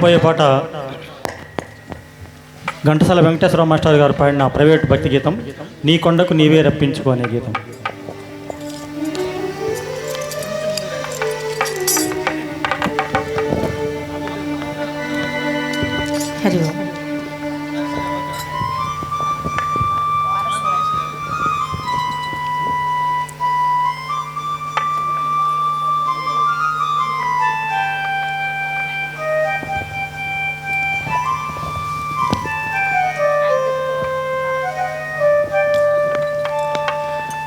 పాడబోయే పాట ఘంటసాల వెంకటేశ్వర మాస్టర్ గారు పాడిన ప్రైవేట్ భక్తి గీతం నీ కొండకు నీవే రప్పించుకో అనే గీతం. హరి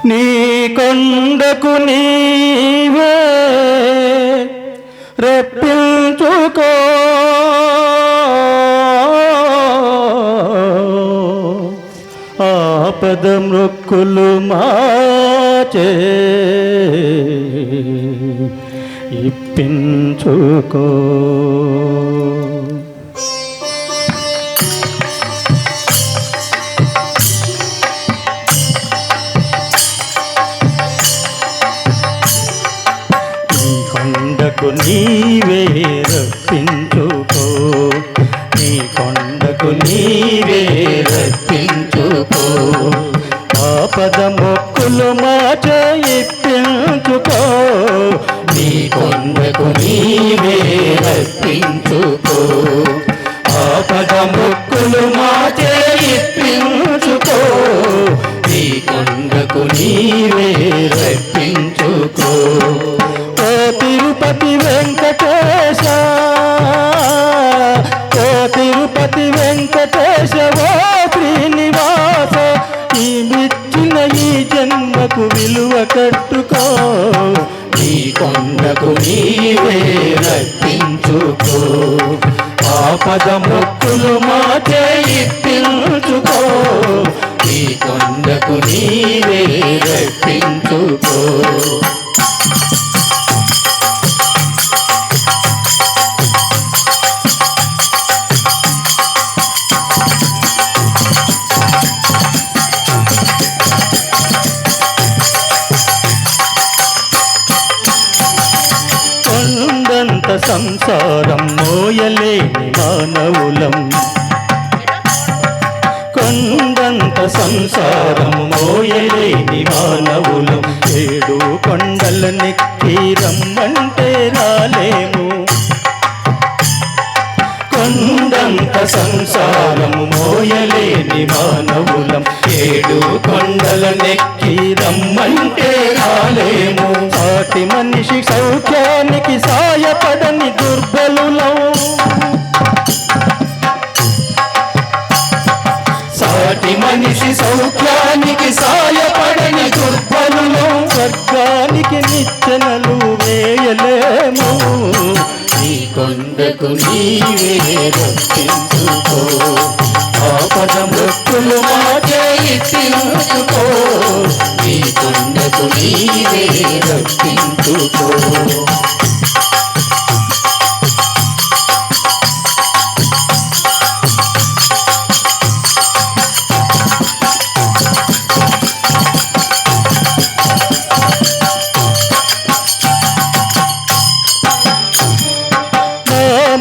నీ కొండకు నీవే రప్పించుకో ఆపద మృక్కులు మాచే ఇప్పించుకో. కొండకు నీవే రప్పించుకో నీ కొండకు నీవే రప్పించుకో ఆపద మొక్కులు మాచ ఇప్పించుకో నీ కొండకు నీవే రప్పించుకో ఆపద మొక్కులు మాచ ఇప్పించుకో నీ కొండకు నీవే రప్పించుకో. తిరుపతి వెంకటేశ ఓ తిరుపతి వెంకటేశ ఓ శ్రీనివాస ఈ మిచ్చిన ఈ జన్మకు విలువ కట్టుకో నీ కొండకు నీవే రప్పించుకో ఆపద మొక్కులు మాచే ఇప్పించుకో నీ కొండకు నీవే రప్పించుకో. కొండంత సంసారం మోయలేని మానవులం కొండంత సంసారం మోయలేని మానవులం ఏడు కొండల నెక్కి రమ్మంటే రాలేము కొండంత సంసారం మోయలేని మానవులం ఏడు కొండల నెక్కి రమ్మంటే రాలేము సాటి మనిషి సౌఖ్యానికి సాయపడని దుర్బలులం సాటి మనిషి సౌఖ్యానికి సాయపడని దుర్బలులం స్వర్గానికి నిచ్చెనలు వేయలేము నీ కొండకు నీవే రప్పించుకో ఆపద మొక్కులు మాచే ఇప్పించుకో నీ కొండకు నీవే రప్పించుకో.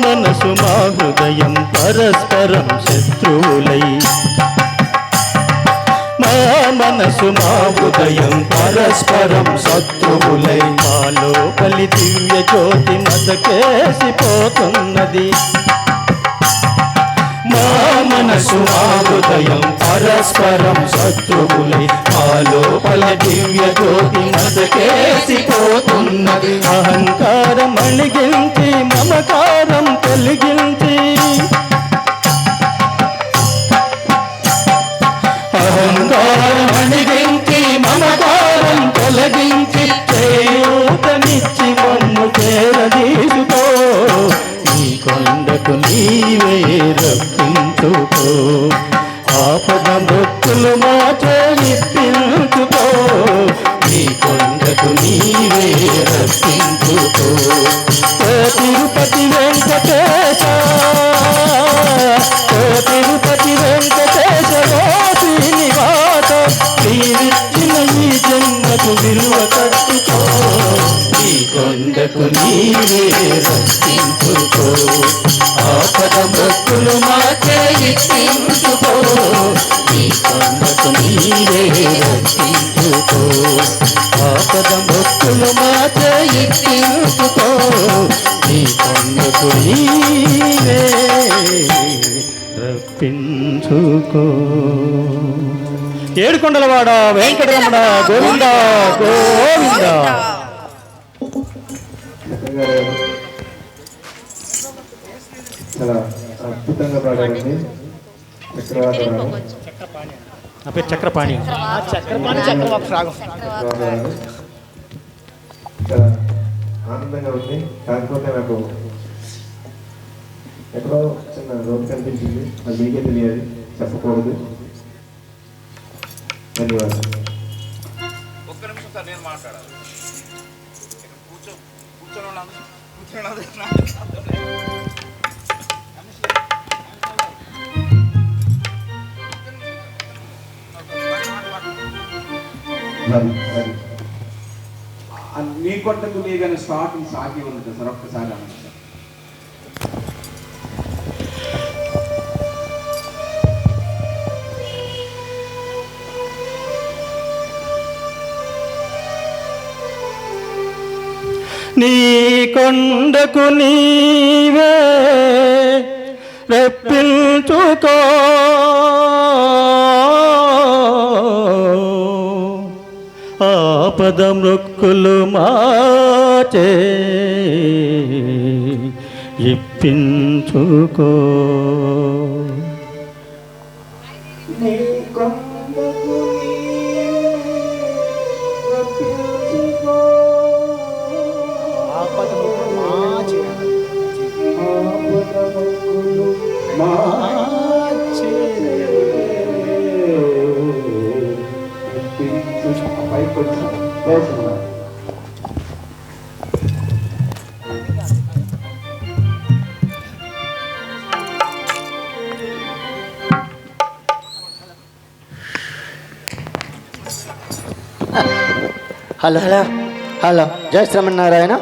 మనసు మా హృదయం పరస్పరం శత్రువులై మా మనసు మా హృదయం పరస్పరం శత్రువులై మాలో పలి దివ్య జ్యోతి మసకేసిపోతున్నది మా మనసు మా హృదయం పరస్పరం శత్రువులై మాలో పలి దివ్య జ్యోతి మసకేసిపోతున్నది అహంకారం అణిగించి మమకారం తొలగించి అహంకారం అణిగించి మమకారం తొలగించి చేయూతనిచ్చి మమ్ము చేరదీసుకో నీ కొండకు నీవే రప్పించుకో ఆపద మొక్కులు మాచే ఇప్పించుకో నీ కొండకు నీవే రప్పించుకో. తిరుపతి వెంకటేశ ఓ తిరుపతి వెంకటేశ ఓ శ్రీనివాస నీవిచ్చిన ఈ జన్మకు విలువ కట్టుకో నీ కొండకు నీవే రప్పించుకో మొక్కులు మాకే ఇచ్చించుకో నీ కొండకు నీవే రక్షించుకో ఆపద మొక్కులు మాకే ఇచ్చించుకో నీ కొండకు నీవే రప్పించుకో. ఏడుకొండలవాడ వెంకటరమణ గోవింద గోవింద. చాలా అద్భుతంగా పాడారండి. నా పేరు చక్రపాణి. చాలా ఆనందంగా ఉంది. కాకపోతే నాకు ఎక్కడో చిన్న రోడ్ కనిపించింది, అది మీకే తెలియాలి, చెప్పకూడదు. ధన్యవాదాలు. ఒక్క నిమిషం సార్, నేను మాట్లాడాలి. నీ కొట్టకు నీదని స్టార్టింగ్ సాగి ఉంది సార్, ఒక్కసారి అనండి సార్. నీ కొండకు నీవే రప్పించుకో ఆపద మృక్కులు మాచే ఇప్పించుకో. హలో హలో హలో, జై శ్రీమన్నారాయణ.